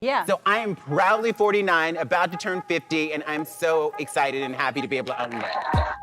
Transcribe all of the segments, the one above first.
Yeah. So I am proudly 49, about to turn 50, and I'm so excited and happy to be able to own that.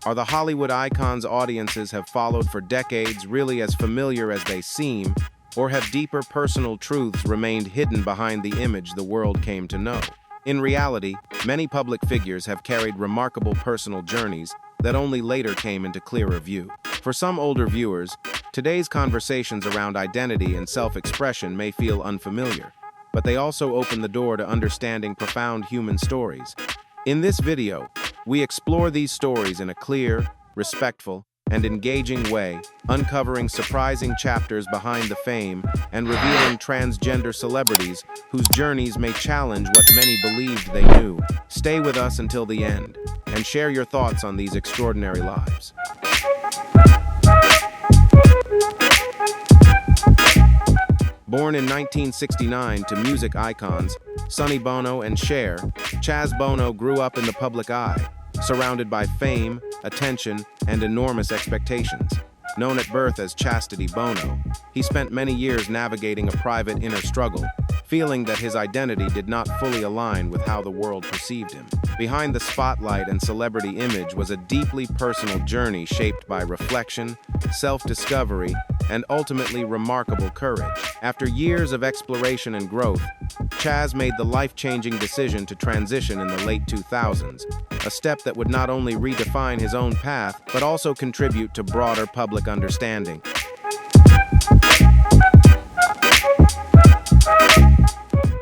Are the Hollywood icons audiences have followed for decades really as familiar as they seem, or have deeper personal truths remained hidden behind the image the world came to know? In reality, many public figures have carried remarkable personal journeys that only later came into clearer view. For some older viewers, today's conversations around identity and self-expression may feel unfamiliar, but they also open the door to understanding profound human stories. In this video, we explore these stories in a clear, respectful, and engaging way, uncovering surprising chapters behind the fame and revealing transgender celebrities whose journeys may challenge what many believed they knew. Stay with us until the end, and share your thoughts on these extraordinary lives. Born in 1969 to music icons Sonny Bono and Cher, Chaz Bono grew up in the public eye, surrounded by fame, attention, and enormous expectations. Known at birth as Chastity Bono, he spent many years navigating a private inner struggle, feeling that his identity did not fully align with how the world perceived him. Behind the spotlight and celebrity image was a deeply personal journey shaped by reflection, self-discovery, and ultimately remarkable courage. After years of exploration and growth, Chaz made the life-changing decision to transition in the late 2000s, a step that would not only redefine his own path, but also contribute to broader public understanding.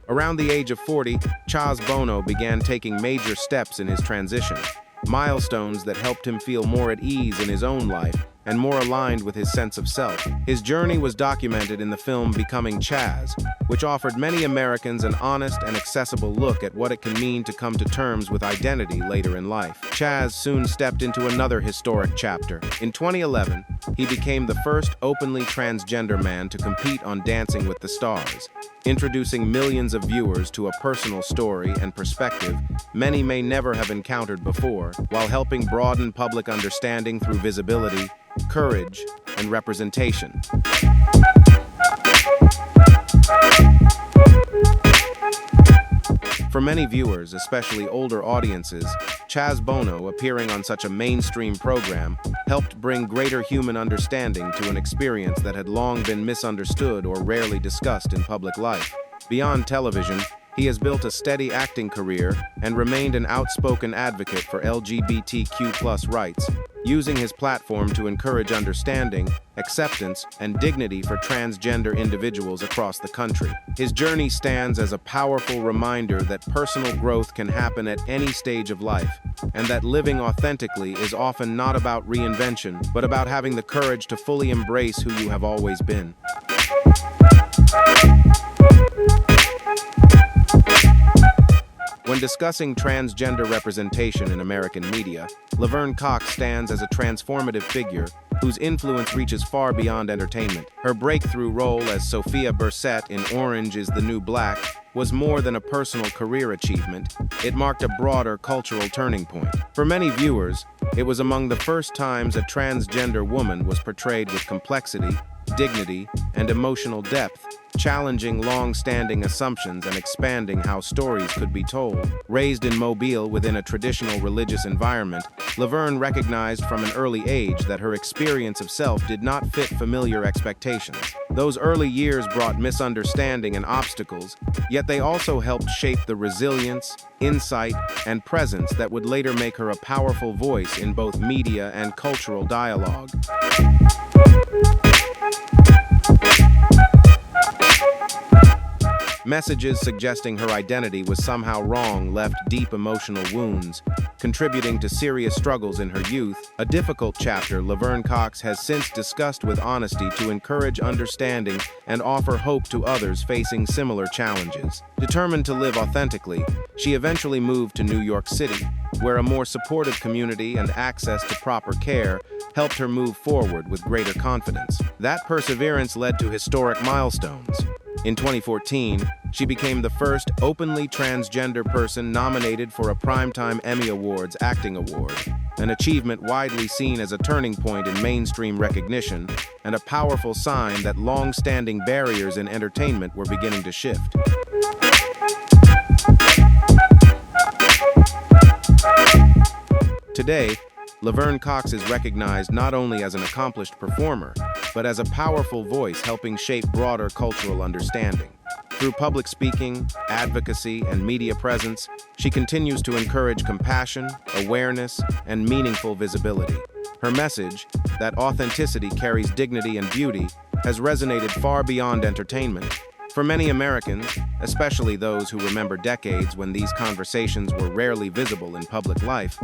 Around the age of 40, Chaz Bono began taking major steps in his transition, milestones that helped him feel more at ease in his own life and more aligned with his sense of self. His journey was documented in the film Becoming Chaz, which offered many Americans an honest and accessible look at what it can mean to come to terms with identity later in life. Chaz soon stepped into another historic chapter. In 2011, he became the first openly transgender man to compete on Dancing with the Stars, introducing millions of viewers to a personal story and perspective many may never have encountered before, while helping broaden public understanding through visibility, courage, and representation. For many viewers, especially older audiences, Chaz Bono appearing on such a mainstream program helped bring greater human understanding to an experience that had long been misunderstood or rarely discussed in public life. Beyond television, he has built a steady acting career and remained an outspoken advocate for LGBTQ+ rights, using his platform to encourage understanding, acceptance, and dignity for transgender individuals across the country. His journey stands as a powerful reminder that personal growth can happen at any stage of life, and that living authentically is often not about reinvention, but about having the courage to fully embrace who you have always been. When discussing transgender representation in American media, Laverne Cox stands as a transformative figure whose influence reaches far beyond entertainment. Her breakthrough role as Sophia Bursette in Orange is the New Black was more than a personal career achievement. It marked a broader cultural turning point. For many viewers, it was among the first times a transgender woman was portrayed with complexity, dignity, and emotional depth, challenging long-standing assumptions and expanding how stories could be told. Raised in Mobile within a traditional religious environment, Laverne recognized from an early age that her experience of self did not fit familiar expectations. Those early years brought misunderstanding and obstacles, yet they also helped shape the resilience, insight, and presence that would later make her a powerful voice in both media and cultural dialogue. Messages suggesting her identity was somehow wrong left deep emotional wounds, contributing to serious struggles in her youth, a difficult chapter Laverne Cox has since discussed with honesty to encourage understanding and offer hope to others facing similar challenges. Determined to live authentically, she eventually moved to New York City, where a more supportive community and access to proper care helped her move forward with greater confidence. That perseverance led to historic milestones. In 2014, she became the first openly transgender person nominated for a Primetime Emmy Awards acting award, an achievement widely seen as a turning point in mainstream recognition and a powerful sign that long-standing barriers in entertainment were beginning to shift. Today, Laverne Cox is recognized not only as an accomplished performer, but as a powerful voice helping shape broader cultural understanding. Through public speaking, advocacy, and media presence, she continues to encourage compassion, awareness, and meaningful visibility. Her message, that authenticity carries dignity and beauty, has resonated far beyond entertainment. For many Americans, especially those who remember decades when these conversations were rarely visible in public life,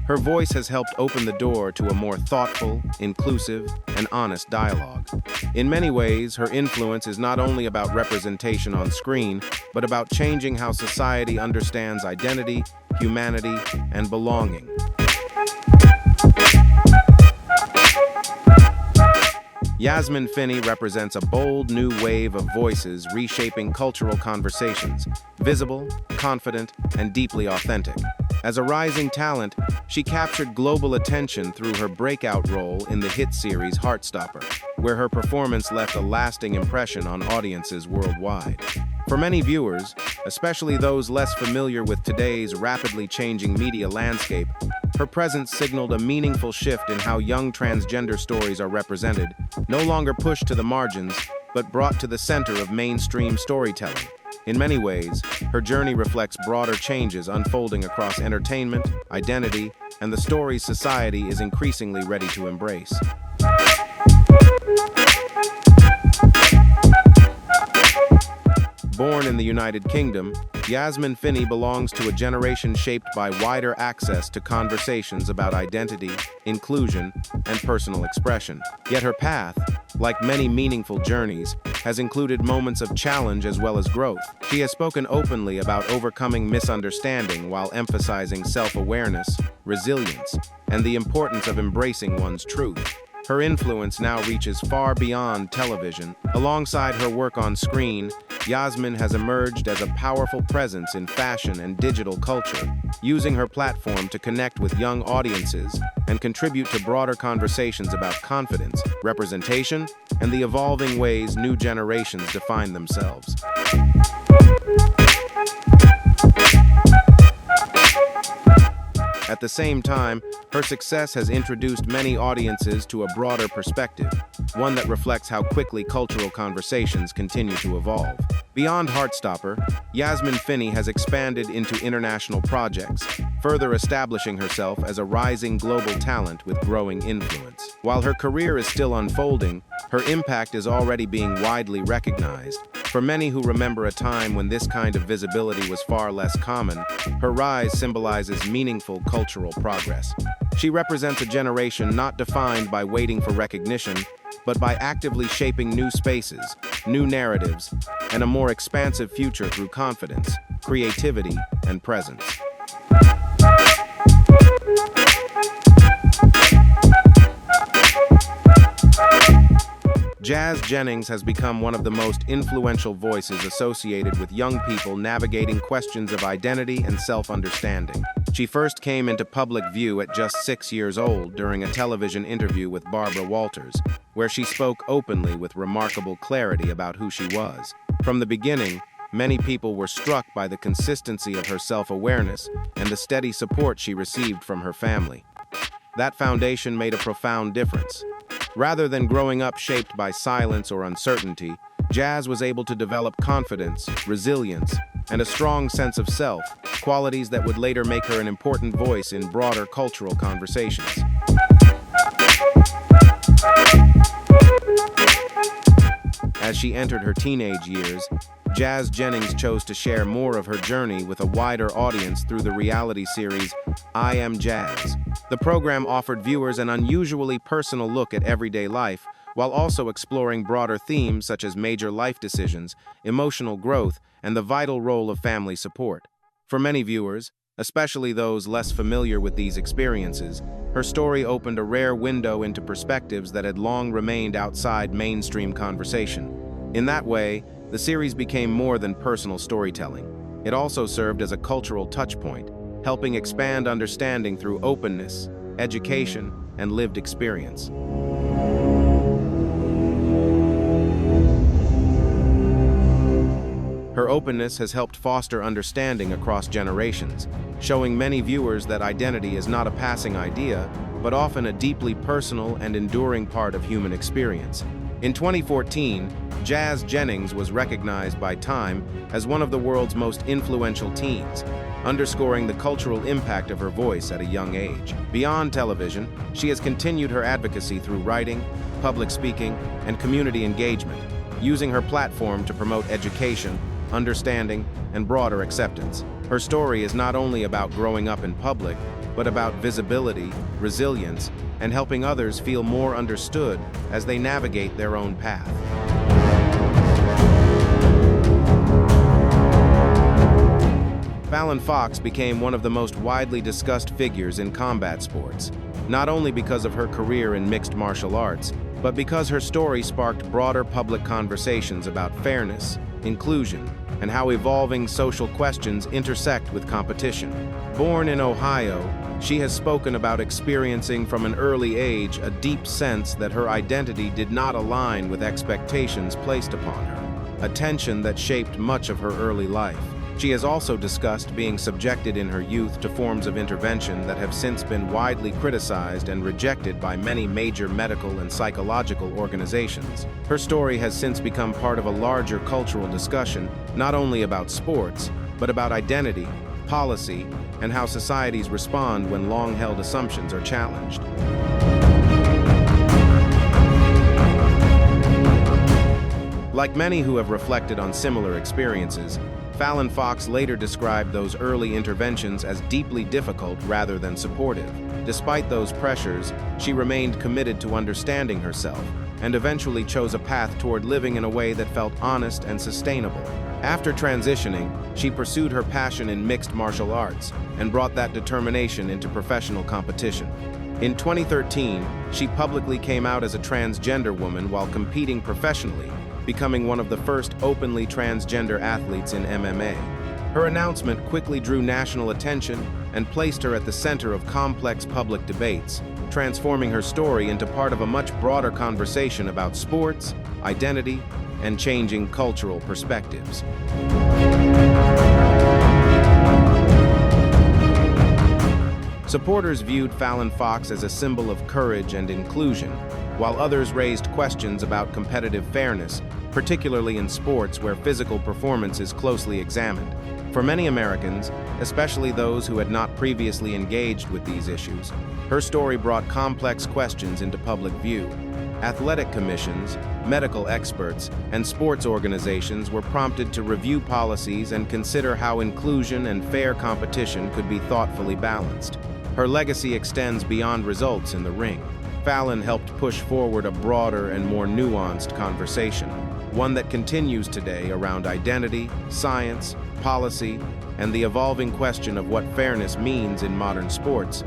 her voice has helped open the door to a more thoughtful, inclusive, and honest dialogue. In many ways, her influence is not only about representation on screen, but about changing how society understands identity, humanity, and belonging. Yasmin Finney represents a bold new wave of voices reshaping cultural conversations, visible, confident, and deeply authentic. As a rising talent, she captured global attention through her breakout role in the hit series Heartstopper, where her performance left a lasting impression on audiences worldwide. For many viewers, especially those less familiar with today's rapidly changing media landscape, her presence signaled a meaningful shift in how young transgender stories are represented, no longer pushed to the margins, but brought to the center of mainstream storytelling. In many ways, her journey reflects broader changes unfolding across entertainment, identity, and the stories society is increasingly ready to embrace. Born in the United Kingdom, Yasmin Finney belongs to a generation shaped by wider access to conversations about identity, inclusion, and personal expression. Yet her path, like many meaningful journeys, has included moments of challenge as well as growth. She has spoken openly about overcoming misunderstanding while emphasizing self-awareness, resilience, and the importance of embracing one's truth. Her influence now reaches far beyond television. Alongside her work on screen, Yasmin has emerged as a powerful presence in fashion and digital culture, using her platform to connect with young audiences and contribute to broader conversations about confidence, representation, and the evolving ways new generations define themselves. At the same time, her success has introduced many audiences to a broader perspective, one that reflects how quickly cultural conversations continue to evolve. Beyond Heartstopper, Yasmin Finney has expanded into international projects, further establishing herself as a rising global talent with growing influence. While her career is still unfolding, her impact is already being widely recognized. For many who remember a time when this kind of visibility was far less common, her rise symbolizes meaningful cultural progress. She represents a generation not defined by waiting for recognition, but by actively shaping new spaces, new narratives, and a more expansive future through confidence, creativity, and presence. Jazz Jennings has become one of the most influential voices associated with young people navigating questions of identity and self-understanding. She first came into public view at just 6 years old during a television interview with Barbara Walters, where she spoke openly with remarkable clarity about who she was. From the beginning, many people were struck by the consistency of her self-awareness and the steady support she received from her family. That foundation made a profound difference. Rather than growing up shaped by silence or uncertainty, Jazz was able to develop confidence, resilience, and a strong sense of self, qualities that would later make her an important voice in broader cultural conversations. As she entered her teenage years, Jazz Jennings chose to share more of her journey with a wider audience through the reality series I Am Jazz. The program offered viewers an unusually personal look at everyday life, while also exploring broader themes such as major life decisions, emotional growth, and the vital role of family support. For many viewers, especially those less familiar with these experiences, her story opened a rare window into perspectives that had long remained outside mainstream conversation. In that way, the series became more than personal storytelling. It also served as a cultural touchpoint, helping expand understanding through openness, education, and lived experience. Her openness has helped foster understanding across generations, showing many viewers that identity is not a passing idea, but often a deeply personal and enduring part of human experience. In 2014, Jazz Jennings was recognized by Time as one of the world's most influential teens, underscoring the cultural impact of her voice at a young age. Beyond television, she has continued her advocacy through writing, public speaking, and community engagement, using her platform to promote education, understanding, and broader acceptance. Her story is not only about growing up in public, but about visibility, resilience, and helping others feel more understood as they navigate their own path. Fallon Fox became one of the most widely discussed figures in combat sports, not only because of her career in mixed martial arts, but because her story sparked broader public conversations about fairness, inclusion, and how evolving social questions intersect with competition. Born in Ohio, she has spoken about experiencing from an early age a deep sense that her identity did not align with expectations placed upon her, a tension that shaped much of her early life. She has also discussed being subjected in her youth to forms of intervention that have since been widely criticized and rejected by many major medical and psychological organizations. Her story has since become part of a larger cultural discussion, not only about sports, but about identity, policy, and how societies respond when long-held assumptions are challenged. Like many who have reflected on similar experiences, Fallon Fox later described those early interventions as deeply difficult rather than supportive. Despite those pressures, she remained committed to understanding herself and eventually chose a path toward living in a way that felt honest and sustainable. After transitioning, she pursued her passion in mixed martial arts and brought that determination into professional competition. In 2013, she publicly came out as a transgender woman while competing professionally, becoming one of the first openly transgender athletes in MMA. Her announcement quickly drew national attention and placed her at the center of complex public debates, transforming her story into part of a much broader conversation about sports, identity, and changing cultural perspectives. Supporters viewed Fallon Fox as a symbol of courage and inclusion, while others raised questions about competitive fairness, particularly in sports where physical performance is closely examined. For many Americans, especially those who had not previously engaged with these issues, her story brought complex questions into public view. Athletic commissions, medical experts, and sports organizations were prompted to review policies and consider how inclusion and fair competition could be thoughtfully balanced. Her legacy extends beyond results in the ring. Fallon helped push forward a broader and more nuanced conversation, one that continues today around identity, science, policy, and the evolving question of what fairness means in modern sports.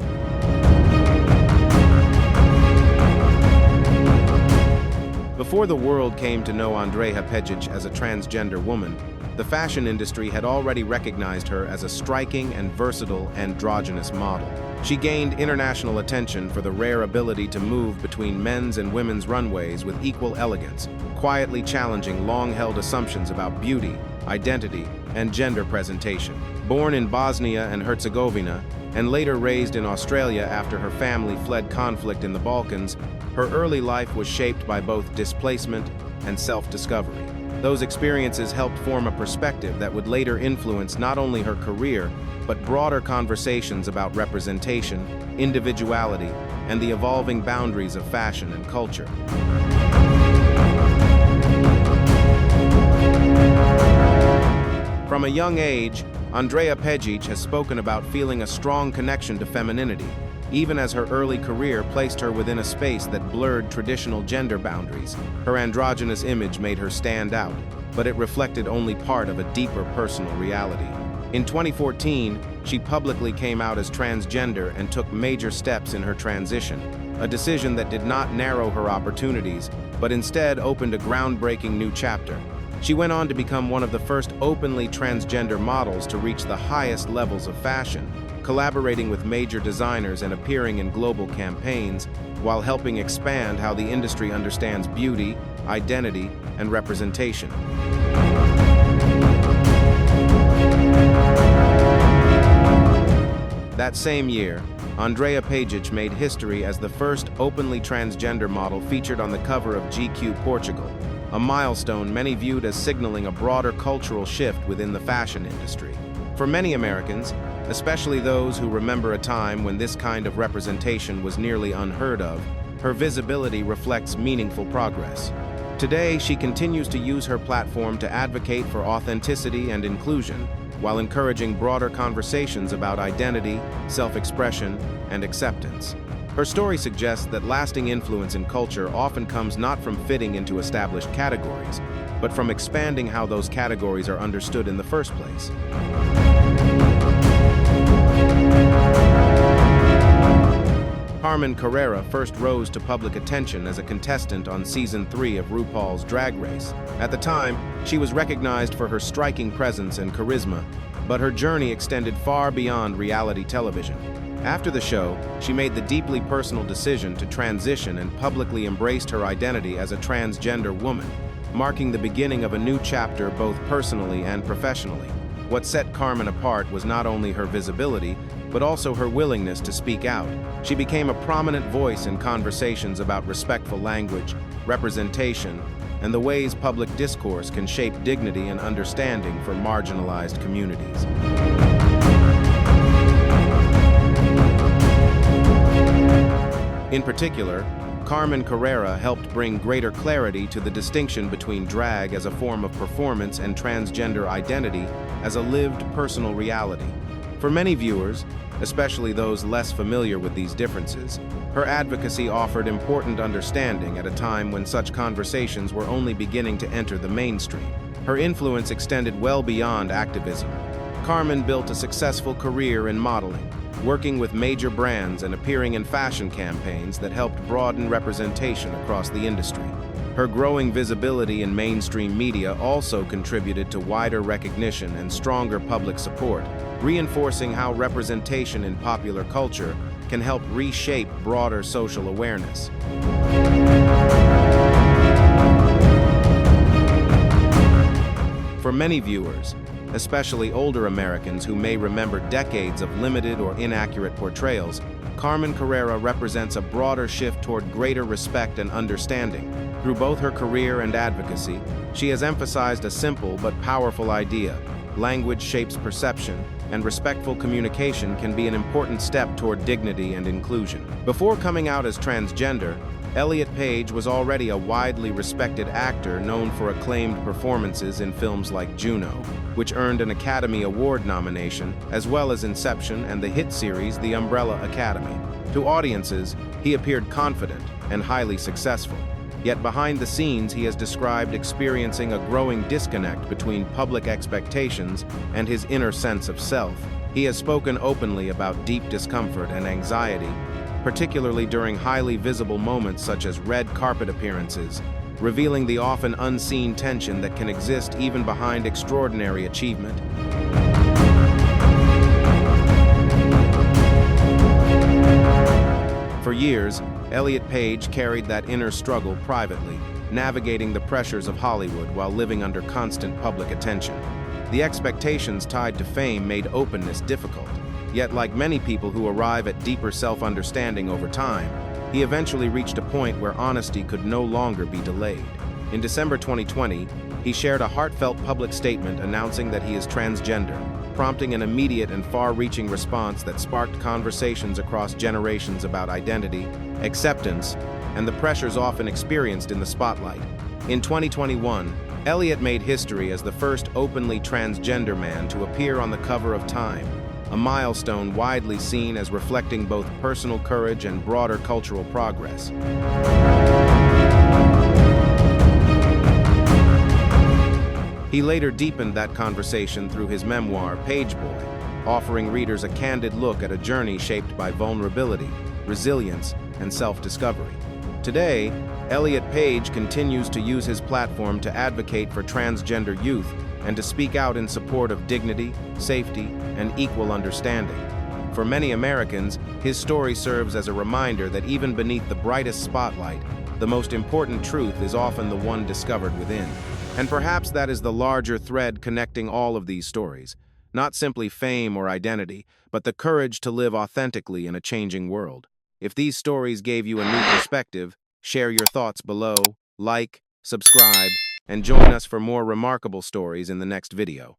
Before the world came to know Andrea Pejic as a transgender woman, the fashion industry had already recognized her as a striking and versatile androgynous model. She gained international attention for the rare ability to move between men's and women's runways with equal elegance, quietly challenging long-held assumptions about beauty, identity, and gender presentation. Born in Bosnia and Herzegovina, and later raised in Australia after her family fled conflict in the Balkans, her early life was shaped by both displacement and self-discovery. Those experiences helped form a perspective that would later influence not only her career, but broader conversations about representation, individuality, and the evolving boundaries of fashion and culture. From a young age, Andrea Pejic has spoken about feeling a strong connection to femininity, even as her early career placed her within a space that blurred traditional gender boundaries. Her androgynous image made her stand out, but it reflected only part of a deeper personal reality. In 2014, she publicly came out as transgender and took major steps in her transition, a decision that did not narrow her opportunities, but instead opened a groundbreaking new chapter. She went on to become one of the first openly transgender models to reach the highest levels of fashion, collaborating with major designers and appearing in global campaigns while helping expand how the industry understands beauty, identity, and representation. That same year, Andrea Pajic made history as the first openly transgender model featured on the cover of GQ Portugal, a milestone many viewed as signaling a broader cultural shift within the fashion industry. For many Americans, especially those who remember a time when this kind of representation was nearly unheard of, her visibility reflects meaningful progress. Today, she continues to use her platform to advocate for authenticity and inclusion, while encouraging broader conversations about identity, self-expression, and acceptance. Her story suggests that lasting influence in culture often comes not from fitting into established categories, but from expanding how those categories are understood in the first place. Carmen Carrera first rose to public attention as a contestant on Season 3 of RuPaul's Drag Race. At the time, she was recognized for her striking presence and charisma, but her journey extended far beyond reality television. After the show, she made the deeply personal decision to transition and publicly embraced her identity as a transgender woman, marking the beginning of a new chapter both personally and professionally. What set Carmen apart was not only her visibility, but also her willingness to speak out. She became a prominent voice in conversations about respectful language, representation, and the ways public discourse can shape dignity and understanding for marginalized communities. In particular, Carmen Carrera helped bring greater clarity to the distinction between drag as a form of performance and transgender identity as a lived personal reality. For many viewers, especially those less familiar with these differences, her advocacy offered important understanding at a time when such conversations were only beginning to enter the mainstream. Her influence extended well beyond activism. Carmen built a successful career in modeling, working with major brands and appearing in fashion campaigns that helped broaden representation across the industry. Her growing visibility in mainstream media also contributed to wider recognition and stronger public support, reinforcing how representation in popular culture can help reshape broader social awareness. For many viewers, especially older Americans who may remember decades of limited or inaccurate portrayals, Carmen Carrera represents a broader shift toward greater respect and understanding. Through both her career and advocacy, she has emphasized a simple but powerful idea: language shapes perception, and respectful communication can be an important step toward dignity and inclusion. Before coming out as transgender, Elliot Page was already a widely respected actor known for acclaimed performances in films like Juno, which earned an Academy Award nomination, as well as Inception and the hit series The Umbrella Academy. To audiences, he appeared confident and highly successful. Yet behind the scenes, he has described experiencing a growing disconnect between public expectations and his inner sense of self. He has spoken openly about deep discomfort and anxiety, particularly during highly visible moments such as red carpet appearances, revealing the often unseen tension that can exist even behind extraordinary achievement. For years, Elliot Page carried that inner struggle privately, navigating the pressures of Hollywood while living under constant public attention. The expectations tied to fame made openness difficult. Yet, like many people who arrive at deeper self-understanding over time, he eventually reached a point where honesty could no longer be delayed. In December 2020, he shared a heartfelt public statement announcing that he is transgender, prompting an immediate and far-reaching response that sparked conversations across generations about identity, acceptance, and the pressures often experienced in the spotlight. In 2021, Elliot made history as the first openly transgender man to appear on the cover of Time, a milestone widely seen as reflecting both personal courage and broader cultural progress. He later deepened that conversation through his memoir, Page Boy, offering readers a candid look at a journey shaped by vulnerability, resilience, and self-discovery. Today, Elliot Page continues to use his platform to advocate for transgender youth and to speak out in support of dignity, safety, and equal understanding. For many Americans, his story serves as a reminder that even beneath the brightest spotlight, the most important truth is often the one discovered within. And perhaps that is the larger thread connecting all of these stories. Not simply fame or identity, but the courage to live authentically in a changing world. If these stories gave you a new perspective, share your thoughts below, like, subscribe, and join us for more remarkable stories in the next video.